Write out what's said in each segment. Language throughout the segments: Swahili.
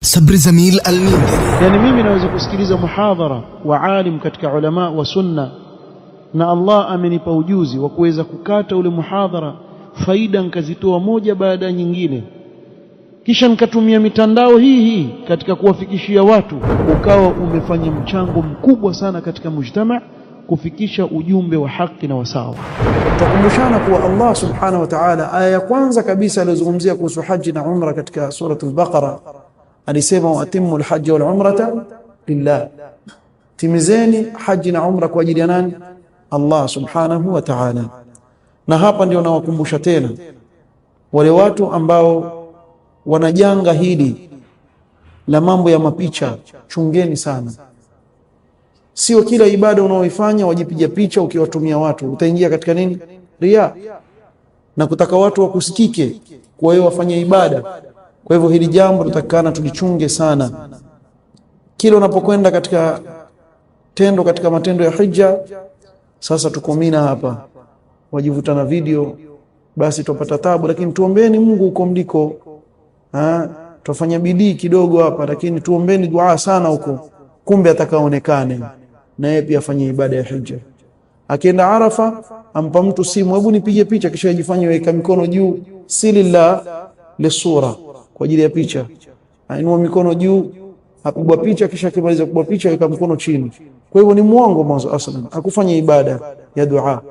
Sabri Zamil Al-Mindiri. Yani mimi naweza kusikiliza muhadhara wa alim katika ulama wa sunna, na Allah amenipa ujuzi wa kuweza kukata ule muhadhara faida nikazitoa moja baada ya nyingine, kisha nikatumia mitandao hii katika kuwafikishia watu, ukawa umefanya mchango mkubwa sana katika mujtama kufikisha ujumbe wa haki na wasawa. Tukumbushana kuwa Allah subhanahu wa ta'ala, aya ya kwanza kabisa alizungumzia kuhusu haji na umra katika suratul Baqara, alisema wa atimmu alhajja wal umrata lillah, timizeni haji na umra kwa ajili ya nani? Allah subhanahu wa ta'ala. Na hapa ndio nawakumbusha tena wale watu ambao wanajanga hili la mambo ya mapicha, chungeni sana. Sio kila ibada unaoifanya wajipiga picha ukiwatumia watu, utaingia katika nini? Riya, na kutaka watu wakusikike, kwa hiyo wafanye ibada. Kwa hivyo hili jambo tutakana tulichunge sana. Kila unapokwenda katika tendo, katika matendo ya hija, sasa tukomina hapa wajivutana video, basi tupata tabu, lakini tuombeeni Mungu huko mliko. Tufanya bidii kidogo hapa, lakini tuombeeni dua sana huko, kumbe atakaonekane na yeye pia afanye ibada ya hija. Akienda Arafa ampa mtu simu, hebu nipige picha, kisha ajifanye weka mikono juu, silillah lisura, kwa ajili ya picha. Ainua mikono juu, apigwa picha, kisha akimaliza kupigwa picha weka mkono chini. Kwa hivyo ni muongo mwanzo aslan, akufanya ibada ya dua.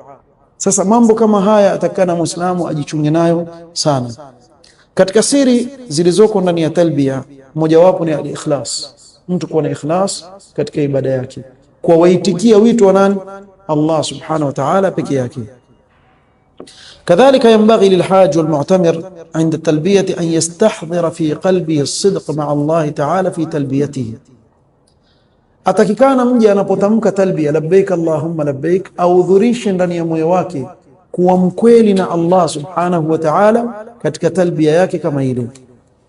Sasa mambo kama haya atakana Muislamu ajichunge nayo sana. Katika siri zilizoko ndani ya talbiya, mojawapo ni al-ikhlas, mtu kuwa na ikhlas katika ibada yake, kwa waitikia wito wa nani? Allah subhanahu wa ta'ala peke yake. كذلك ينبغي للحاج والمعتمر عند التلبية أن يستحضر في قلبه الصدق مع الله تعالى في تلبيته. atakikana mja anapotamka talbiya labbaik allahumma labbaik, au dhurishe ndani ya moyo wake kuwa mkweli na Allah subhanahu wa ta'ala katika talbiya yake kama ile,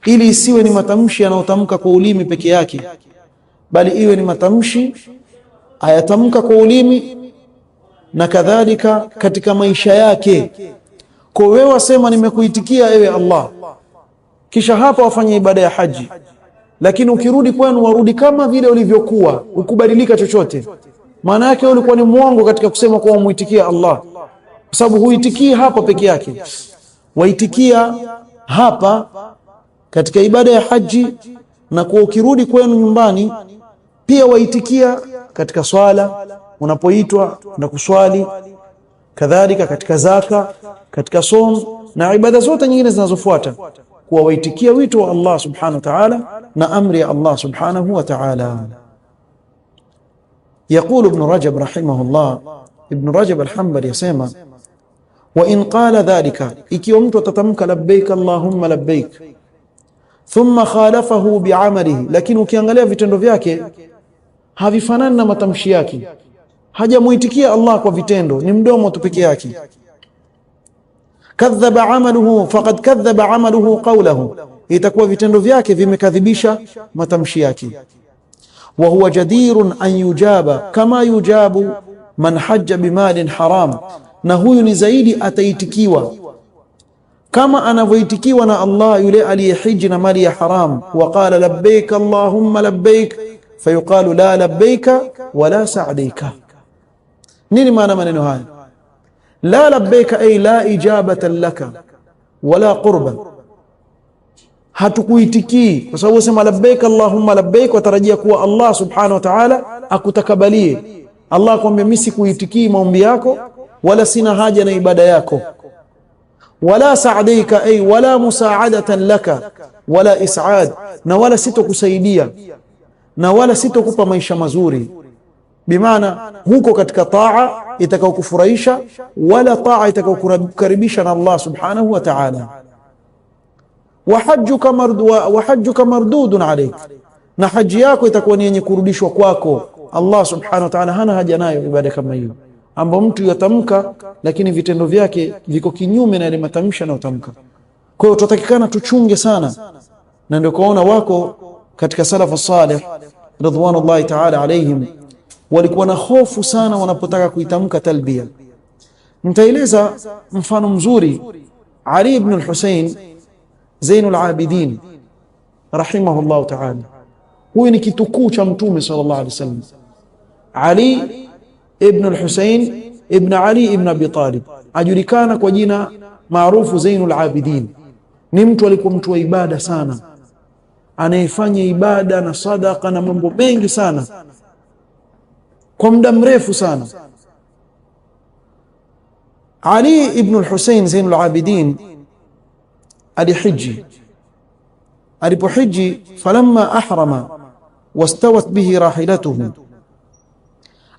ili isiwe ni matamshi anayotamka kwa ulimi peke yake, bali iwe ni matamshi ayatamka kwa ulimi na kadhalika katika maisha yake. Kwa wewe wasema nimekuitikia ewe Allah, kisha hapa wafanye ibada ya haji, lakini ukirudi kwenu warudi kama vile ulivyokuwa, ukubadilika chochote, maana yake ulikuwa ni muongo katika kusema kwa muitikia Allah, kwa sababu huitikii hapa peke yake, waitikia hapa katika ibada ya haji, na kwa ukirudi kwenu nyumbani pia waitikia katika swala unapoitwa na kuswali, kadhalika katika zaka, katika som na ibada zote nyingine zinazofuata, kuwa waitikia wito wa Allah subhanahu wa ta'ala na amri ya Allah subhanahu wa ta'ala. يقول ابن رجب رحمه الله, ابن رجب الحنبلي يسمى وإن قال ذلك, ikiwa mtu atatamka labbaik allahumma labbaik thumma khalafahu bi'amalihi, lakini ukiangalia vitendo vyake havifanani na matamshi yake, hajamuitikia Allah kwa vitendo, ni mdomo tu peke yake. Kadhaba amaluhu faqad kadhaba amaluhu qawluhu, itakuwa vitendo vyake vimekadhibisha matamshi yake. Wa huwa jadirun an yujaba kama yujabu man hajja bimalin haram, na huyu ni zaidi ataitikiwa kama anavyoitikiwa na Allah yule aliyehiji na mali ya haram. Wa qala labbaik allahumma labbaik fayuqalu la labbaika wala sa'daika. Nini maana maneno haya? La labbaika ay la ijabatan laka wala qurba, hatukuitikii kwa sababu sema labbaik allahumma labbaik, watarajia kuwa Allah subhanahu wa ta'ala akutakabalie. Allah akwambia mimi sikuitikii maombi yako, wala sina haja na ibada yako. Wala sa'daika ay wala musa'adatan laka wala is'ad, na wala sitokusaidia na wala sitokupa maisha mazuri, bimaana huko katika taa itakayokufurahisha wala taa itakayokukaribisha na Allah subhanahu wa ta'ala. Wa hajjuka mardudun alayk, na haji yako itakuwa ni yenye kurudishwa kwako. Allah subhanahu wa ta'ala hana haja nayo ibada kama hiyo, ambapo mtu yatamka lakini vitendo vyake viko kinyume na ile matamshi anayotamka. Kwa hiyo tutakikana tuchunge sana, na ndio kuona wako katika salafu salih ridwanullahi ta'ala alayhim walikuwa na hofu sana wanapotaka kuitamka talbiya. Nitaeleza mfano mzuri. Ali ibn al-Husayn Zainul Abidin rahimahullah ta'ala. Huyu ni kitukuu cha Mtume sallallahu alaihi wasallam, Ali ibn al-Husayn ibn Ali ibn Abi Talib, ajulikana kwa jina maarufu Zainul Abidin. Ni mtu alikuwa mtu wa ibada sana, anayefanya ibada na sadaqa na mambo mengi sana kwa muda mrefu sana. Ali ibn al-Husayn Zainul Abidin alihiji. Alipohiji, falamma ahrama wastawat bihi rahilatuhu,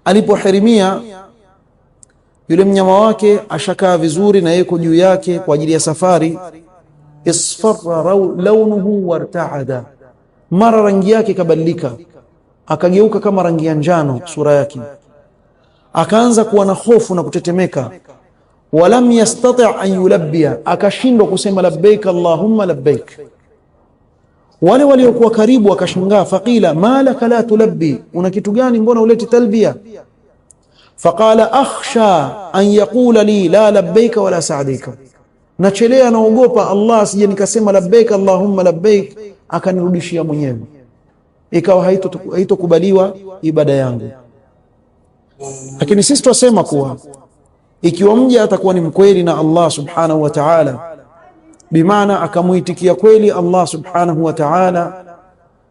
alipohirimia yule mnyama wake ashakaa vizuri na yeko juu yake kwa ajili ya safari, isfarra launuhu wartaada, mara rangi yake kabadilika, akageuka kama rangi ya njano sura yake, akaanza kuwa na hofu na kutetemeka. Walam yastati' an yulabbia, akashindwa kusema labbaik allahumma labbaik. Wale waliokuwa karibu wakashangaa, faqila ma laka la tulabbi, una kitu gani, mbona uleti talbia? Faqala akhsha an yaqula li la labbaika wala sa'dika, nachelea naogopa Allah asije nikasema labbaik allahumma labbaik akanirudishia mwenyewe, ikawa haitokubaliwa ibada yangu. Lakini sisi twasema kuwa ikiwa mja atakuwa ni mkweli na Allah subhanahu wa ta'ala, bimaana akamuitikia kweli Allah subhanahu wa ta'ala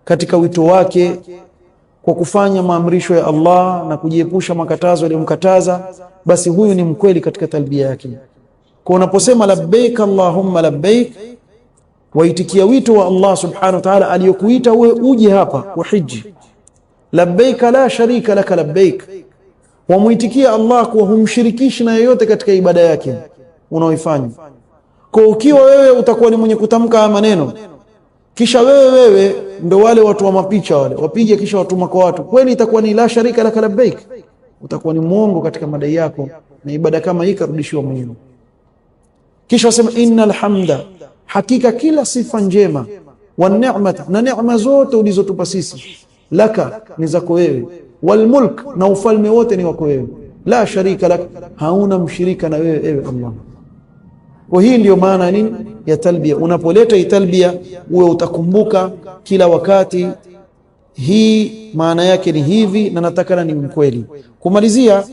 katika wito wake kwa kufanya maamrisho ya Allah na kujiepusha makatazo aliyomkataza, basi huyu ni mkweli katika talbia yake. Kwa unaposema labbaik allahumma labbaik, waitikia wito wa Allah subhanahu wa ta'ala aliyokuita uwe uje hapa uhiji. Labbaik la sharika laka labbaik, wamuitikia Allah kwa humshirikishi na yeyote katika ibada yake unaoifanya. Kwa ukiwa wewe utakuwa ni mwenye kutamka maneno, kisha wewe ndo wale watu wa mapicha wale wapige kisha watuma kwa watu, kweli itakuwa ni la sharika laka labbaik? Utakuwa ni muongo katika madai yako, na ibada kama hii karudishiwa mwenyewe. Kisha wasema innal hamda, hakika kila sifa njema, wa ni'mata, na neema zote ulizotupa sisi, laka, ni zako wewe, wal mulk, na ufalme wote ni wako wewe, la sharika lak, hauna mshirika na wewe ewe Allah. Kwa hii ndio maana nini ya talbia. Unapoleta hii talbia uwe utakumbuka kila wakati hii maana yake ni hivi, na nataka ni mkweli. Kumalizia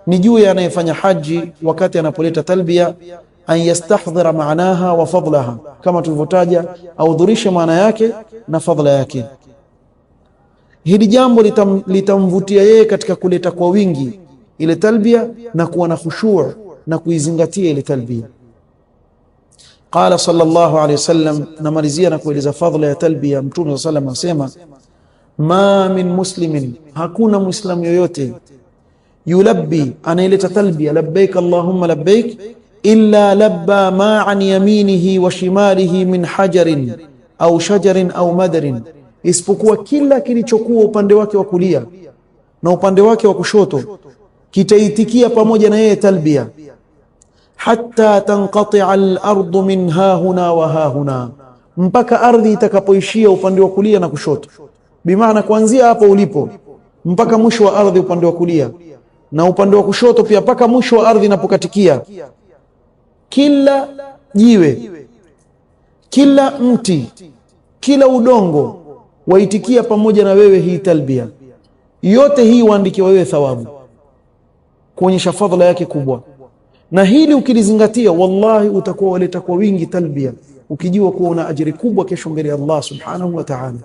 ni juu ya anayefanya haji wakati anapoleta talbia, an yastahdhira maanaha wa fadlaha, kama tulivyotaja, audhurishe maana yake na fadla yake. Hili jambo litamvutia yeye katika kuleta kwa wingi ile talbia na kuwa na khushu' na kuizingatia ile talbia. Qala sallallahu alayhi wasallam, namalizia na kueleza fadhila ya talbia. Mtume sallallahu alayhi wasallam asema, ma min muslimin, hakuna muislamu yoyote, yulabbi, anaileta talbia labbaik allahumma labbaik, illa labba ma an yaminihi wa shimalihi min hajarin au shajarin au madarin, isipokuwa kila kilichokuwa upande wake wa kulia na upande wake wa kushoto kitaitikia pamoja na yeye talbia, hatta tanqati'a al-ardu min hahuna wa hahuna, mpaka ardhi itakapoishia upande wa kulia na kushoto. Bimaana kuanzia hapo ulipo mpaka mwisho wa ardhi upande wa kulia, na upande wa kushoto pia mpaka mwisho wa ardhi inapokatikia, kila jiwe, kila mti, kila udongo waitikia pamoja na wewe hii talbia. Yote hii waandikiwa wewe thawabu, kuonyesha fadhila yake kubwa. Na hili ukilizingatia, wallahi utakuwa waleta kwa wingi talbia, ukijua kuwa una ajiri kubwa kesho mbele ya Allah subhanahu wa ta'ala.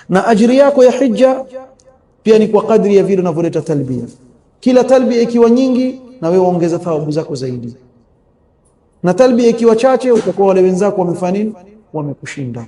Na ajiri yako ya hija pia ni kwa kadri ya vile unavyoleta talbia. Kila talbia ikiwa nyingi, na wewe ongeza thawabu zako zaidi, na talbia ikiwa chache, utakuwa wale wenzako wamefanya nini, wamekushinda.